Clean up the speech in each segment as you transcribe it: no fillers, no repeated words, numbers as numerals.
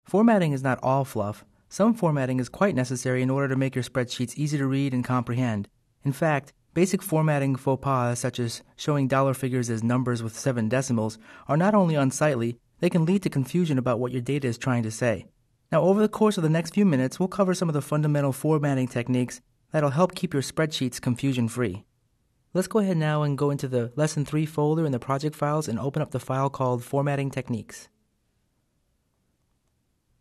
Formatting is not all fluff. Some formatting is quite necessary in order to make your spreadsheets easy to read and comprehend. In fact, basic formatting faux pas such as showing dollar figures as numbers with 7 decimals are not only unsightly, they can lead to confusion about what your data is trying to say. Now, over the course of the next few minutes, we'll cover some of the fundamental formatting techniques that'll help keep your spreadsheets confusion-free. Let's go ahead now and go into the Lesson 3 folder in the project files and open up the file called Formatting Techniques.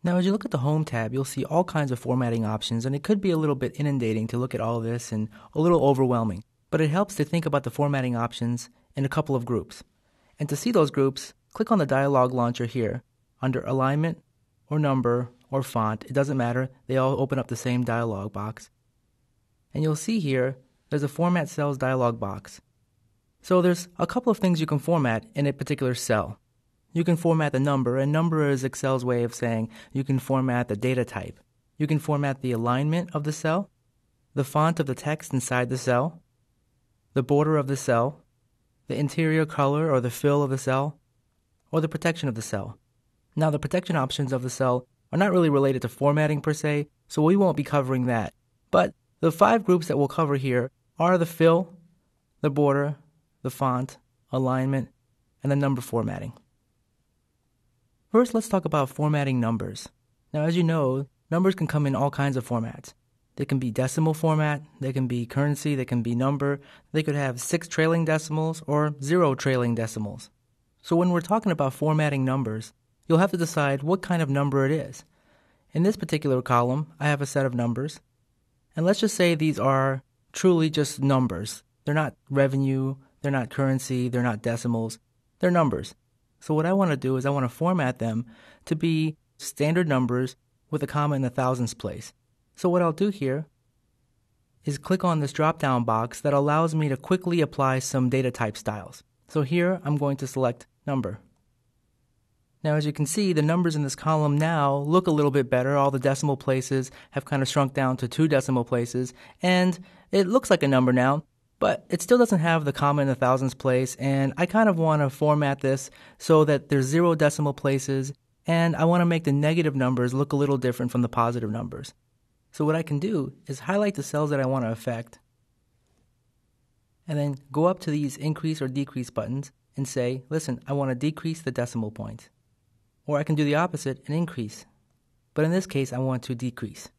Now, as you look at the Home tab, you'll see all kinds of formatting options, and it could be a little bit inundating to look at all this and a little overwhelming. But it helps to think about the formatting options in a couple of groups. And to see those groups, click on the dialog launcher here under Alignment or Number or Font. It doesn't matter. They all open up the same dialog box. And you'll see here there's a Format Cells dialog box. So there's a couple of things you can format in a particular cell. You can format the number, and number is Excel's way of saying you can format the data type. You can format the alignment of the cell, the font of the text inside the cell, the border of the cell, the interior color or the fill of the cell, or the protection of the cell. Now, the protection options of the cell are not really related to formatting per se, so we won't be covering that. But the 5 groups that we'll cover here are the fill, the border, the font, alignment, and the number formatting. First, let's talk about formatting numbers. Now, as you know, numbers can come in all kinds of formats. They can be decimal format, they can be currency, they can be number, they could have 6 trailing decimals or 0 trailing decimals. So when we're talking about formatting numbers, you'll have to decide what kind of number it is. In this particular column, I have a set of numbers, and let's just say these are truly just numbers. They're not revenue, they're not currency, they're not decimals, they're numbers. So what I want to do is I want to format them to be standard numbers with a comma in the thousands place. So what I'll do here is click on this drop-down box that allows me to quickly apply some data type styles. So here I'm going to select number. Now, as you can see, the numbers in this column now look a little bit better. All the decimal places have kind of shrunk down to 2 decimal places, and it looks like a number now. But it still doesn't have the comma in the thousands place, and I kind of want to format this so that there's 0 decimal places, and I want to make the negative numbers look a little different from the positive numbers. So what I can do is highlight the cells that I want to affect, and then go up to these increase or decrease buttons and say, listen, I want to decrease the decimal points. Or I can do the opposite and increase. But in this case, I want to decrease.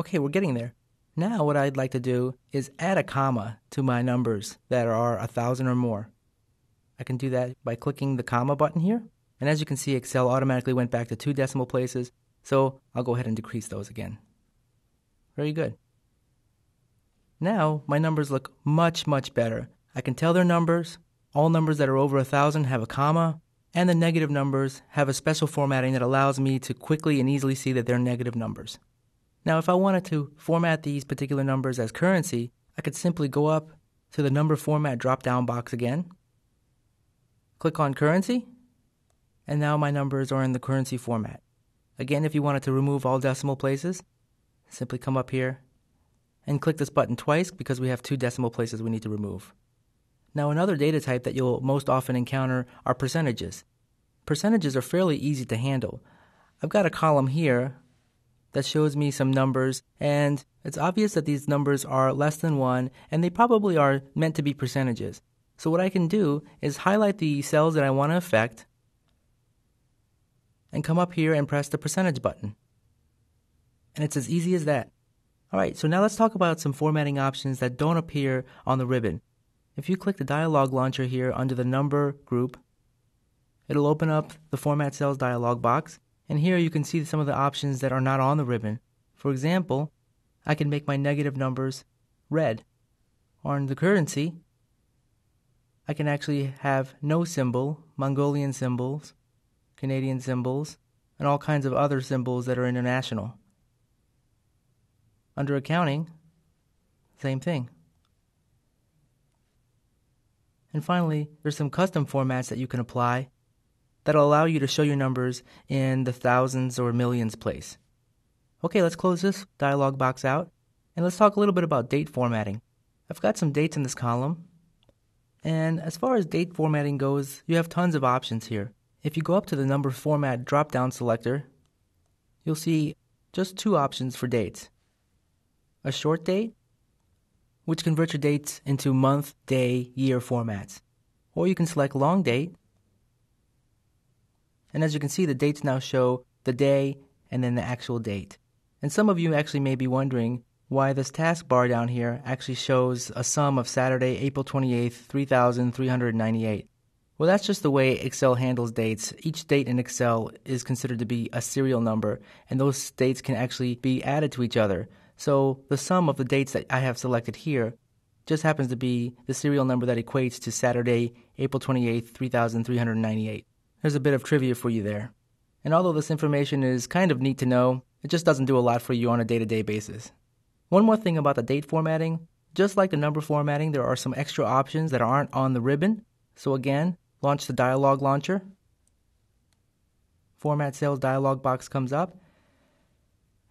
Okay, we're getting there. Now what I'd like to do is add a comma to my numbers that are 1,000 or more. I can do that by clicking the comma button here. And as you can see, Excel automatically went back to 2 decimal places. So I'll go ahead and decrease those again. Very good. Now my numbers look much, much better. I can tell they're numbers. All numbers that are over 1,000 have a comma. And the negative numbers have a special formatting that allows me to quickly and easily see that they're negative numbers. Now, if I wanted to format these particular numbers as currency, I could simply go up to the number format drop-down box again, click on currency, and now my numbers are in the currency format. Again, if you wanted to remove all decimal places, simply come up here and click this button twice because we have 2 decimal places we need to remove. Now, another data type that you'll most often encounter are percentages. Percentages are fairly easy to handle. I've got a column here that shows me some numbers, and it's obvious that these numbers are less than 1, and they probably are meant to be percentages. So what I can do is highlight the cells that I want to affect, and come up here and press the percentage button. And it's as easy as that. Alright, so now let's talk about some formatting options that don't appear on the ribbon. If you click the dialog launcher here under the number group, it'll open up the Format Cells dialog box. And here you can see some of the options that are not on the ribbon. For example, I can make my negative numbers red. Or in the currency, I can actually have no symbol, Mongolian symbols, Canadian symbols, and all kinds of other symbols that are international. Under accounting, same thing. And finally, there's some custom formats that you can apply that'll allow you to show your numbers in the thousands or millions place. Okay, let's close this dialog box out, and let's talk a little bit about date formatting. I've got some dates in this column, and as far as date formatting goes, you have tons of options here. If you go up to the number format drop-down selector, you'll see just two options for dates. A short date, which converts your dates into month, day, year formats. Or you can select long date, and as you can see, the dates now show the day and then the actual date. And some of you actually may be wondering why this taskbar down here actually shows a sum of Saturday, April 28th, 3,398. Well, that's just the way Excel handles dates. Each date in Excel is considered to be a serial number, and those dates can actually be added to each other. So the sum of the dates that I have selected here just happens to be the serial number that equates to Saturday, April 28th, 3,398. There's a bit of trivia for you there. And although this information is kind of neat to know, it just doesn't do a lot for you on a day-to-day basis. One more thing about the date formatting, just like the number formatting, there are some extra options that aren't on the ribbon. So again, launch the dialog launcher. Format Cells dialog box comes up,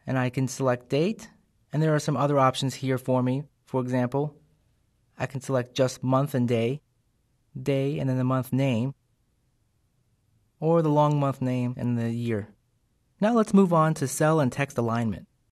and I can select date, and there are some other options here for me. For example, I can select just month and day, day and then the month name, or the long month name and the year. Now let's move on to cell and text alignment.